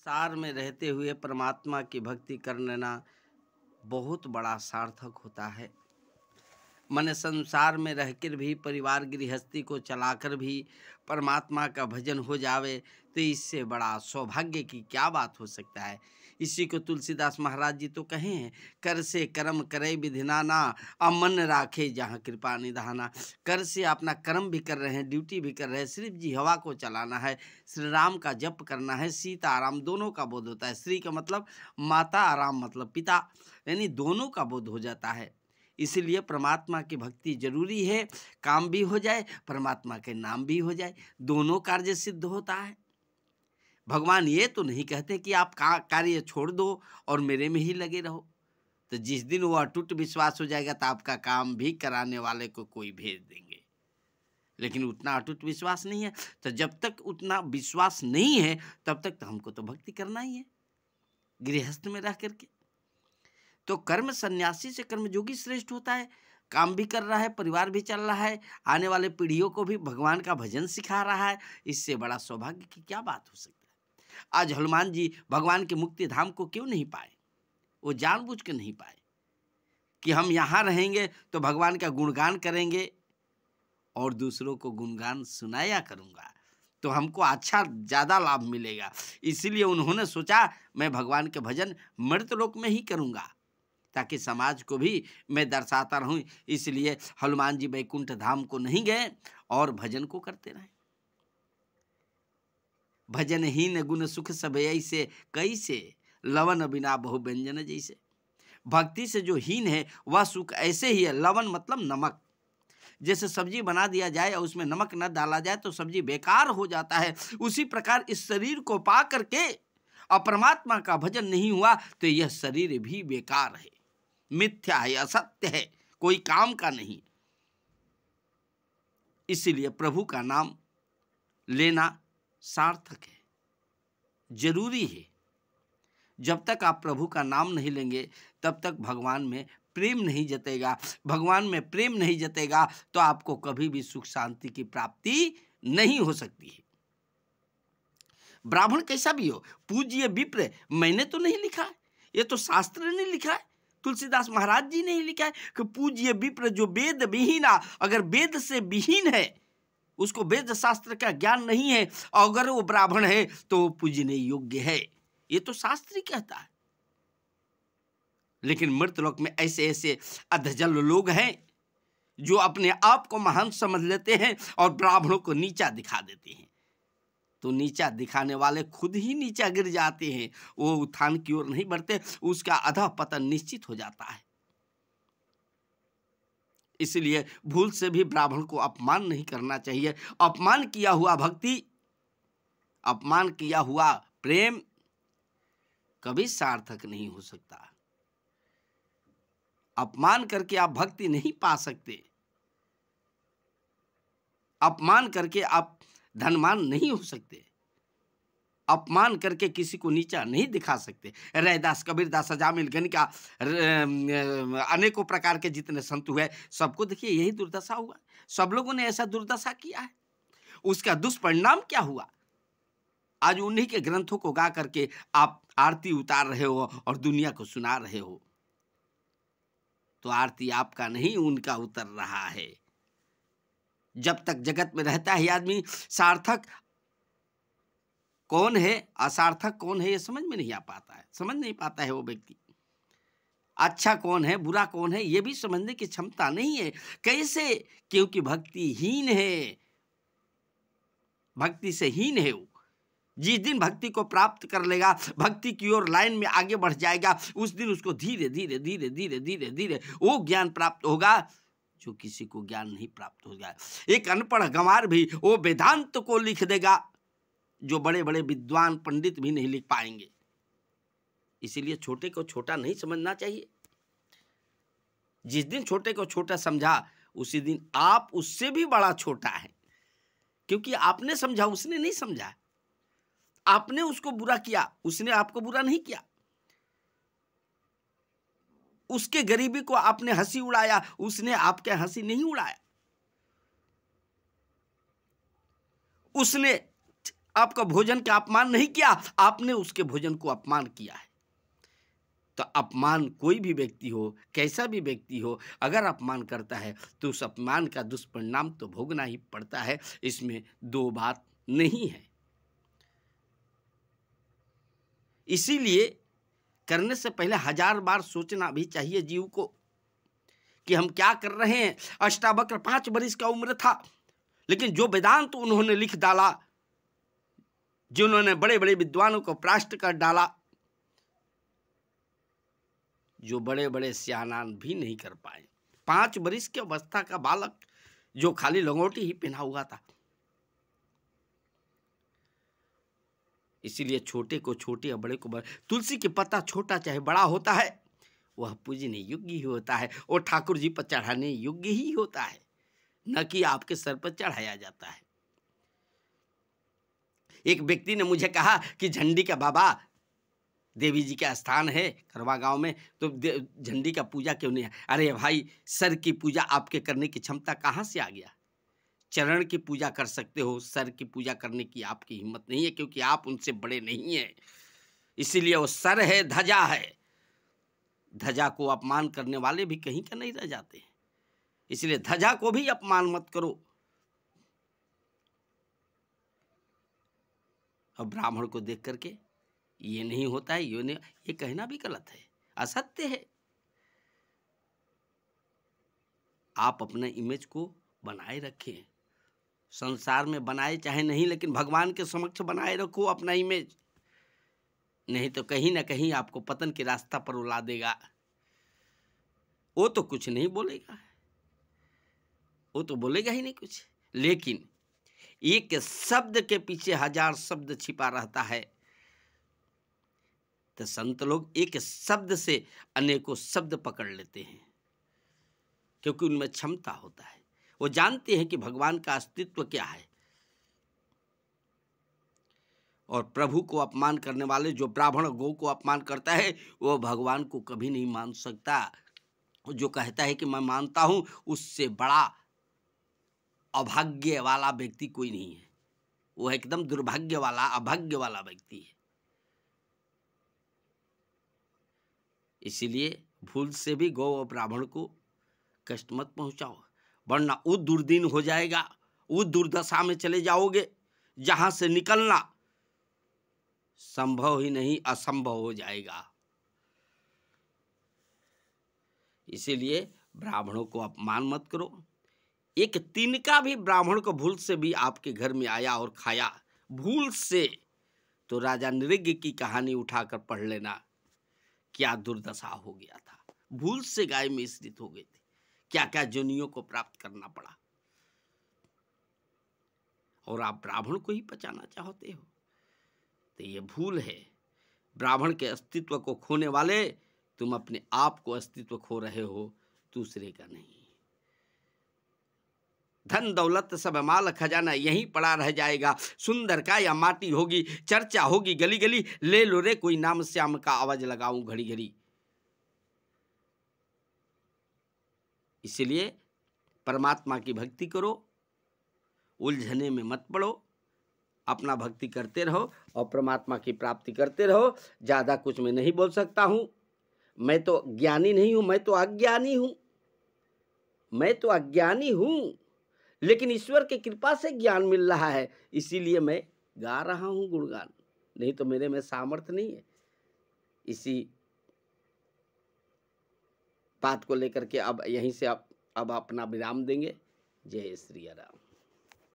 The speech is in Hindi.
संसार में रहते हुए परमात्मा की भक्ति करना बहुत बड़ा सार्थक होता है। मन संसार में रहकर भी परिवार गृहस्थी को चलाकर भी परमात्मा का भजन हो जावे तो इससे बड़ा सौभाग्य की क्या बात हो सकता है। इसी को तुलसीदास महाराज जी तो कहे हैं, कर से कर्म करे विधिनाना, अमन राखे जहाँ कृपा निधाना। कर से अपना कर्म भी कर रहे हैं, ड्यूटी भी कर रहे हैं, सिर्फ जी हवा को चलाना है, श्री राम का जप करना है, सीता आराम दोनों का बोध होता है। श्री का मतलब माता, आराम मतलब पिता, यानी दोनों का बोध हो जाता है। इसलिए परमात्मा की भक्ति जरूरी है, काम भी हो जाए, परमात्मा के नाम भी हो जाए, दोनों कार्य सिद्ध होता है। भगवान ये तो नहीं कहते कि आप कार्य छोड़ दो और मेरे में ही लगे रहो। तो जिस दिन वो अटूट विश्वास हो जाएगा तो आपका काम भी कराने वाले को कोई भेज देंगे। लेकिन उतना अटूट विश्वास नहीं है, तो जब तक उतना विश्वास नहीं है तब तक तो हमको तो भक्ति करना ही है गृहस्थ में रह करके। तो कर्म सन्यासी से कर्मयोगी श्रेष्ठ होता है, काम भी कर रहा है, परिवार भी चल रहा है, आने वाले पीढ़ियों को भी भगवान का भजन सिखा रहा है। इससे बड़ा सौभाग्य की क्या बात हो सकती है। आज हनुमान जी भगवान के मुक्ति धाम को क्यों नहीं पाए? वो जानबूझ के नहीं पाए कि हम यहाँ रहेंगे तो भगवान का गुणगान करेंगे और दूसरों को गुणगान सुनाया करूँगा तो हमको अच्छा ज़्यादा लाभ मिलेगा। इसीलिए उन्होंने सोचा मैं भगवान के भजन मर्त्यलोक में ही करूँगा ताकि समाज को भी मैं दर्शाता रहूं। इसलिए हनुमान जी वैकुंठ धाम को नहीं गए और भजन को करते रहे। भजन हीन गुण सुख सब ऐसे, कैसे लवन बिना बहु व्यंजन जैसे। भक्ति से जो हीन है वह सुख ऐसे ही है। लवन मतलब नमक, जैसे सब्जी बना दिया जाए और उसमें नमक न डाला जाए तो सब्जी बेकार हो जाता है। उसी प्रकार इस शरीर को पा करके परमात्मा का भजन नहीं हुआ तो यह शरीर भी बेकार है, मिथ्या है, असत्य है, कोई काम का नहीं। इसीलिए प्रभु का नाम लेना सार्थक है, जरूरी है। जब तक आप प्रभु का नाम नहीं लेंगे तब तक भगवान में प्रेम नहीं जतेगा। भगवान में प्रेम नहीं जतेगा तो आपको कभी भी सुख शांति की प्राप्ति नहीं हो सकती है। ब्राह्मण कैसा भी हो, पूज्य विप्र मैंने तो नहीं लिखा है, ये तो शास्त्र ने लिखा है, तुलसीदास महाराज जी ने ही लिखा है कि पूज्य विप्र जो वेद विहीना। अगर वेद से विहीन है, उसको वेद शास्त्र का ज्ञान नहीं है, अगर वो ब्राह्मण है तो वो पूजने योग्य है, ये तो शास्त्र ही कहता है। लेकिन मृतलोक में ऐसे ऐसे अधजल लोग हैं जो अपने आप को महान समझ लेते हैं और ब्राह्मणों को नीचा दिखा देते हैं। तो नीचा दिखाने वाले खुद ही नीचा गिर जाते हैं, वो उत्थान की ओर नहीं बढ़ते, उसका अधः पतन निश्चित हो जाता है। इसलिए भूल से भी ब्राह्मण को अपमान नहीं करना चाहिए। अपमान किया हुआ भक्ति, अपमान किया हुआ प्रेम कभी सार्थक नहीं हो सकता। अपमान करके आप भक्ति नहीं पा सकते, अपमान करके आप धनवान नहीं हो सकते, अपमान करके किसी को नीचा नहीं दिखा सकते। रैदास, कबीरदास, अजामिल, गणिका, अनेकों प्रकार के जितने संत हुए सबको देखिए यही दुर्दशा हुआ। सब लोगों ने ऐसा दुर्दशा किया है, उसका दुष्परिणाम क्या हुआ? आज उन्हीं के ग्रंथों को गा करके आप आरती उतार रहे हो और दुनिया को सुना रहे हो, तो आरती आपका नहीं उनका उतर रहा है। जब तक जगत में रहता है आदमी, सार्थक कौन है, असार्थक कौन है, ये समझ में नहीं आ पाता है, समझ नहीं पाता है वो व्यक्ति। अच्छा कौन है, बुरा कौन है, ये भी समझने की क्षमता नहीं है। कैसे? क्योंकि भक्ति हीन है, भक्ति से हीन है वो। जिस दिन भक्ति को प्राप्त कर लेगा, भक्ति की ओर लाइन में आगे बढ़ जाएगा, उस दिन उसको धीरे धीरे धीरे धीरे धीरे धीरे वो ज्ञान प्राप्त होगा जो किसी को ज्ञान नहीं प्राप्त होगा। एक अनपढ़ गंवार भी वो वेदांत को लिख देगा जो बड़े बड़े विद्वान पंडित भी नहीं लिख पाएंगे। इसीलिए छोटे को छोटा नहीं समझना चाहिए। जिस दिन छोटे को छोटा समझा उसी दिन आप उससे भी बड़ा छोटा है, क्योंकि आपने समझा, उसने नहीं समझा। आपने उसको बुरा किया, उसने आपको बुरा नहीं किया। उसके गरीबी को आपने हंसी उड़ाया, उसने आपके हंसी नहीं उड़ाया। उसने आपका भोजन का अपमान नहीं किया, आपने उसके भोजन को अपमान किया है। तो अपमान कोई भी व्यक्ति हो, कैसा भी व्यक्ति हो, अगर अपमान करता है तो उस अपमान का दुष्परिणाम तो भोगना ही पड़ता है, इसमें दो बात नहीं है। इसीलिए करने से पहले 1000 बार सोचना भी चाहिए जीव को कि हम क्या कर रहे हैं। अष्टावक्र 5 वर्ष का उम्र था, लेकिन जो वेदांत उन्होंने लिख डाला, जिन्होंने बड़े बड़े विद्वानों को परास्त कर डाला, जो बड़े बड़े सियानान भी नहीं कर पाए। 5 वर्ष की अवस्था का बालक जो खाली लंगोटी ही पहना हुआ था। इसीलिए छोटे को छोटे और बड़े को बड़े। तुलसी के पत्ता छोटा चाहे बड़ा होता है, वह पूजने योग्य ही होता है और ठाकुर जी पर चढ़ाने योग्य ही होता है, न कि आपके सर पर चढ़ाया जाता है। एक व्यक्ति ने मुझे कहा कि झंडी का बाबा देवी जी का स्थान है करवा गांव में, तो झंडी का पूजा क्यों नहीं है? अरे भाई, सर की पूजा आपके करने की क्षमता कहाँ से आ गया? चरण की पूजा कर सकते हो, सर की पूजा करने की आपकी हिम्मत नहीं है, क्योंकि आप उनसे बड़े नहीं हैं। इसीलिए वो सर है, ध्वजा है। ध्वजा को अपमान करने वाले भी कहीं का नहीं रह जाते। इसलिए ध्वजा को भी अपमान मत करो। अब ब्राह्मण को देख करके ये नहीं होता है, ये नहीं, ये कहना भी गलत है, असत्य है। आप अपने इमेज को बनाए रखें। संसार में बनाए चाहे नहीं, लेकिन भगवान के समक्ष बनाए रखो अपना इमेज, नहीं तो कहीं ना कहीं आपको पतन के रास्ता पर उड़ा देगा। वो तो कुछ नहीं बोलेगा, वो तो बोलेगा ही नहीं कुछ, लेकिन एक शब्द के पीछे 1000 शब्द छिपा रहता है। तो संत लोग एक शब्द से अनेकों शब्द पकड़ लेते हैं, क्योंकि उनमें क्षमता होता है। वो जानते हैं कि भगवान का अस्तित्व क्या है। और प्रभु को अपमान करने वाले, जो ब्राह्मण गौ को अपमान करता है, वो भगवान को कभी नहीं मान सकता। जो कहता है कि मैं मानता हूं, उससे बड़ा अभाग्य वाला व्यक्ति कोई नहीं है। वो एकदम दुर्भाग्य वाला, अभाग्य वाला व्यक्ति है। इसीलिए भूल से भी गौ और ब्राह्मण को कष्ट मत पहुंचाओ, वरना वो दुर्दिन हो जाएगा, वो दुर्दशा में चले जाओगे जहां से निकलना संभव ही नहीं, असंभव हो जाएगा। इसीलिए ब्राह्मणों को अपमान मत करो। एक तिनका भी ब्राह्मण को भूल से भी आपके घर में आया और खाया, भूल से, तो राजा नृग की कहानी उठाकर पढ़ लेना, क्या दुर्दशा हो गया था। भूल से गाय मिश्रित हो गई थी, क्या क्या जोनियों को प्राप्त करना पड़ा। और आप ब्राह्मण को ही पचाना चाहते हो, तो ये भूल है। ब्राह्मण के अस्तित्व को खोने वाले, तुम अपने आप को अस्तित्व खो रहे हो, दूसरे का नहीं। धन दौलत सब माल खजाना यहीं पड़ा रह जाएगा। सुंदर का या माटी होगी, चर्चा होगी गली गली, ले लो रे कोई नाम श्याम का, आवाज लगाऊं घड़ी घड़ी। इसलिए परमात्मा की भक्ति करो, उलझने में मत पड़ो, अपना भक्ति करते रहो और परमात्मा की प्राप्ति करते रहो। ज्यादा कुछ मैं नहीं बोल सकता हूं। मैं तो ज्ञानी नहीं हूं, मैं तो अज्ञानी हूं, मैं तो अज्ञानी हूं, लेकिन ईश्वर की कृपा से ज्ञान मिल रहा है, इसीलिए मैं गा रहा हूं गुणगान, नहीं तो मेरे में सामर्थ्य नहीं है। इसी बात को लेकर के अब यहीं से अब अपना विराम देंगे। जय श्री राम।